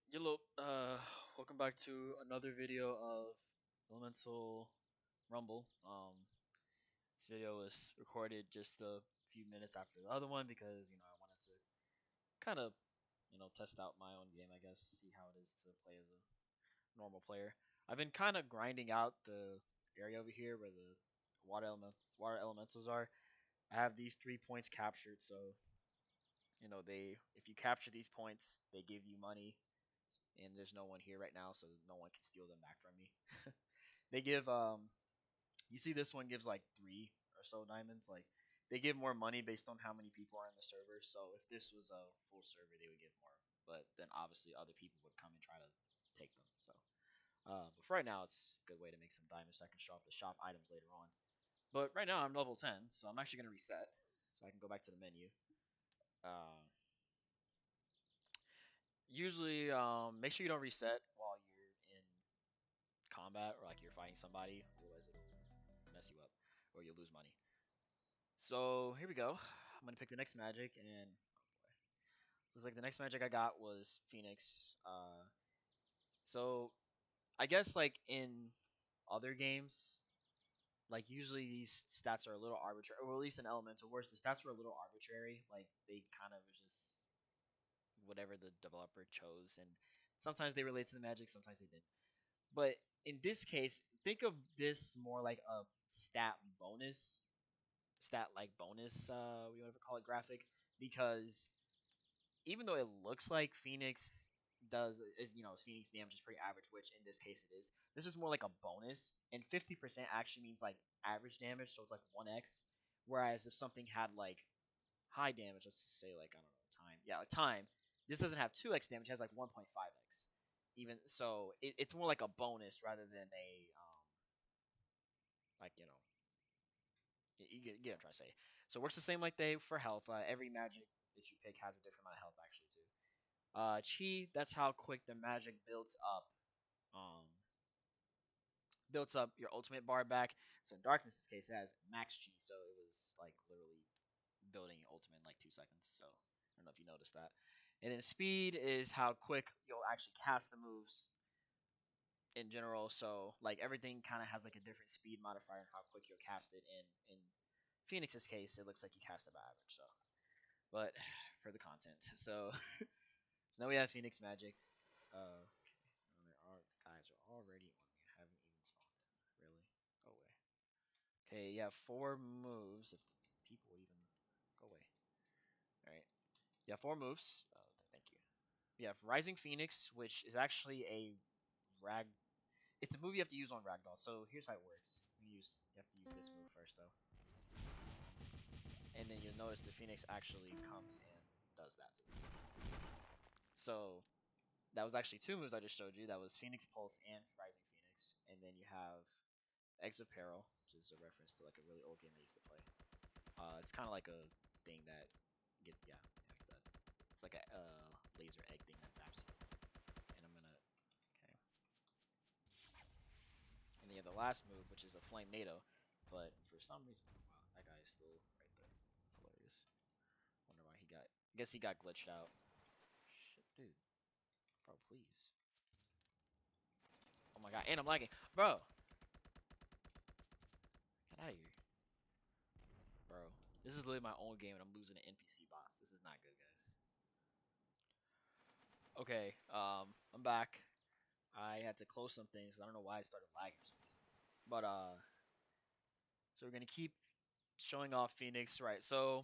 Hello, welcome back to another video of Elemental Rumble. This video was recorded just a few minutes after the other one because I wanted to kind of test out my own game, I guess, see how it is to play as a normal player. I've been kind of grinding out the area over here where the water elementals are. I have these 3 points captured, so they if you capture these points, they give you money and there's no one here right now, so no one can steal them back from me. They give you see this one gives like 3 or so diamonds. Like they give more money based on how many people are in the server. So if this was a full server, they would give more. But then obviously other people would come and try to take them. So but for right now, it's a good way to make some diamonds so I can show off the shop items later on. But right now I'm level 10, so I'm actually gonna reset so I can go back to the menu. Uh, Usually, make sure you don't reset while you're in combat or like you're fighting somebody, otherwise it'll mess you up or you'll lose money. So here we go. I'm gonna pick the next magic, and oh boy, so it's like the next magic I got was Phoenix. So I guess like in other games, like usually these stats are a little arbitrary, or at least in Elemental Wars, the stats were a little arbitrary. Like they kind of just whatever the developer chose, and sometimes they relate to the magic, sometimes they didn't. But in this case, think of this more like a stat like bonus, we whatever call it graphic, because even though it looks like Phoenix does is Phoenix damage is pretty average, which in this case it is. This is more like a bonus, and 50% actually means like average damage, so it's like 1x. Whereas if something had like high damage, let's just say like I don't know time, yeah, like time. This doesn't have 2x damage; it has like 1.5x. Even so, it's more like a bonus rather than a like you get what I'm trying to say. So it works the same like they for health. Every magic that you pick has a different amount of health actually too. Chi, that's how quick the magic builds up. Um, builds up your ultimate bar back. So in darkness's case, it has max chi, so it was like literally building ultimate in like 2 seconds. So I don't know if you noticed that. And then speed is how quick you'll actually cast the moves in general. So like everything kind of has like a different speed modifier and how quick you'll cast it. In Phoenix's case, it looks like you cast it by average. So, but for the content, so now we have Phoenix Magic. Okay. There are the guys are already on me. I haven't even spawned in. Really? Go away. Okay, you have 4 moves. If the people even go away. All right. You have 4 moves. Oh, thank you. You have Rising Phoenix, which is actually a rag. It's a move you have to use on Ragdoll. So here's how it works. You have to use this move first though, and then you'll notice the Phoenix actually comes and does that. So that was actually 2 moves I just showed you. That was Phoenix Pulse and Rising Phoenix, and then you have Eggs of Peril, which is a reference to like a really old game I used to play. It's kind of like a thing that gets it's like a laser egg thing that zaps you. And I'm gonna okay. And then you have the last move, which is a Flame NATO, but for some reason, wow, that guy is still right there. That's hilarious. Wonder why he got. I guess he got glitched out. Shit, dude, bro, please. Oh my god, and I'm lagging, bro. Get out of here, bro. This is literally my own game, and I'm losing to NPC bots. This is not good, guys. Okay, I'm back. I had to close some things. I don't know why I started lagging. But so we're gonna keep showing off Phoenix, right? So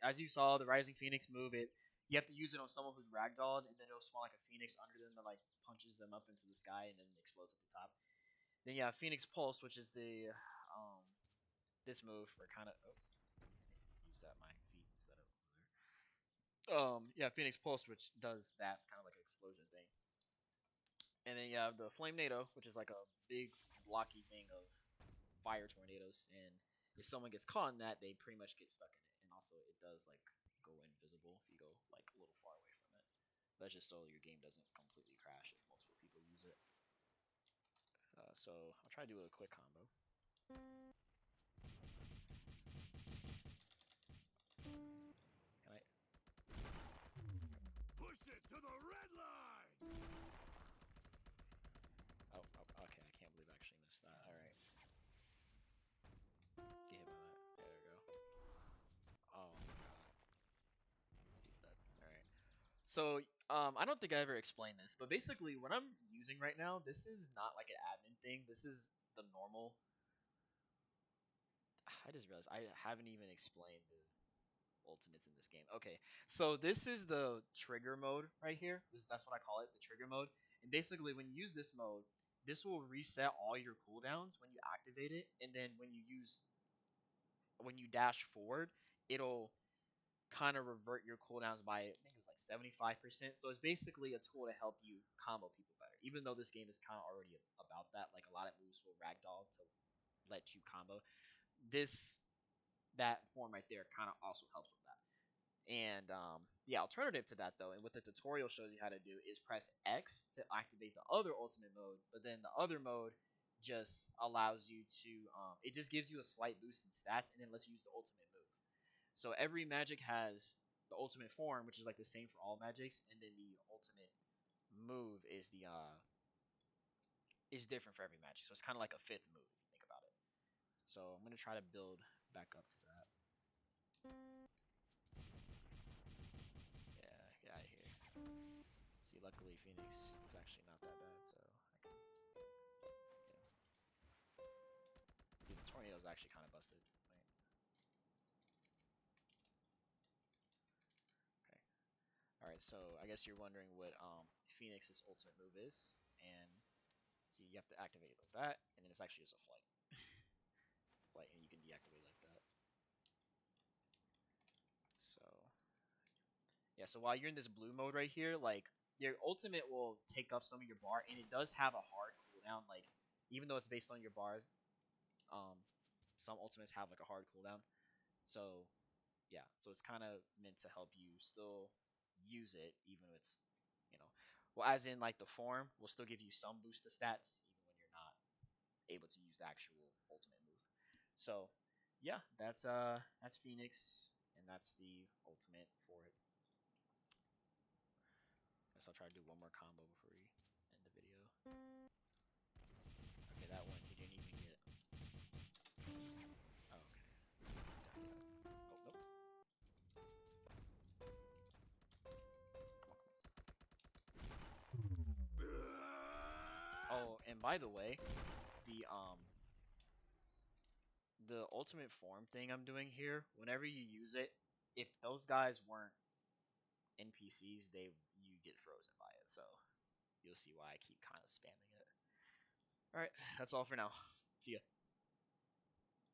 as you saw, the Rising Phoenix move, it you have to use it on someone who's ragdolled, and then it'll spawn like a phoenix under them that like punches them up into the sky and then explodes at the top. Then you have Phoenix Pulse, which is the this move for kind of use that my feet instead of over there. Yeah, Phoenix Pulse, which does that. It's kind of like an explosion thing. And then you have the Flame NATO, which is like a big blocky thing of fire tornadoes. And if someone gets caught in that, they pretty much get stuck in it. And also, it does like go invisible if you go like a little far away from it. That's just so your game doesn't completely crash if multiple people use it. So I'll try to do a quick combo. Can I? Push it to the red line! missed that. All right. Get hit by that. There we go. Oh my god. He's dead. All right. So, I don't think I ever explained this, but basically, what I'm using right now, this is not like an admin thing. This is the normal. I just realized I haven't even explained the ultimates in this game. Okay, so this is the trigger mode right here. That's what I call it, the trigger mode. And basically, when you use this mode, this will reset all your cooldowns when you activate it, and then when you dash forward, it'll kind of revert your cooldowns by, I think it was like 75%. So it's basically a tool to help you combo people better. Even though this game is kind of already about that, like a lot of moves will ragdoll to let you combo. That form right there kind of also helps with that. And the alternative to that, though, and what the tutorial shows you how to do, is press X to activate the other ultimate mode. But then the other mode just allows you to, it just gives you a slight boost in stats and then lets you use the ultimate move. So every magic has the ultimate form, which is like the same for all magics, and then the ultimate move is different for every magic. So it's kind of like a fifth move if you think about it. So I'm gonna try to build back up to that. Yeah, get out of here. See, luckily Phoenix is actually not that bad, so I can get him. Dude, the tornado is actually kind of busted. Wait. Okay. All right, so I guess you're wondering what Phoenix's ultimate move is, and see, you have to activate it like that, and then it's actually just a flight. It's a flight, and you can deactivate like that. So yeah, so while you're in this blue mode right here, like your ultimate will take up some of your bar, and it does have a hard cooldown. Like even though it's based on your bars, um, some ultimates have like a hard cooldown. So yeah, so it's kind of meant to help you still use it, even if it's, well, as in like the form will still give you some boost to stats, even when you're not able to use the actual ultimate move. So yeah, that's Phoenix, and that's the ultimate for it. Guess I'll try to do one more combo before we end the video. Okay, that one he didn't even get. Oh, okay. Oh, nope. Come on. Oh, and by the way, the um the ultimate form thing I'm doing here, whenever you use it, if those guys weren't NPCs, you get frozen by it. So you'll see why I keep kind of spamming it. All right, that's all for now. See ya.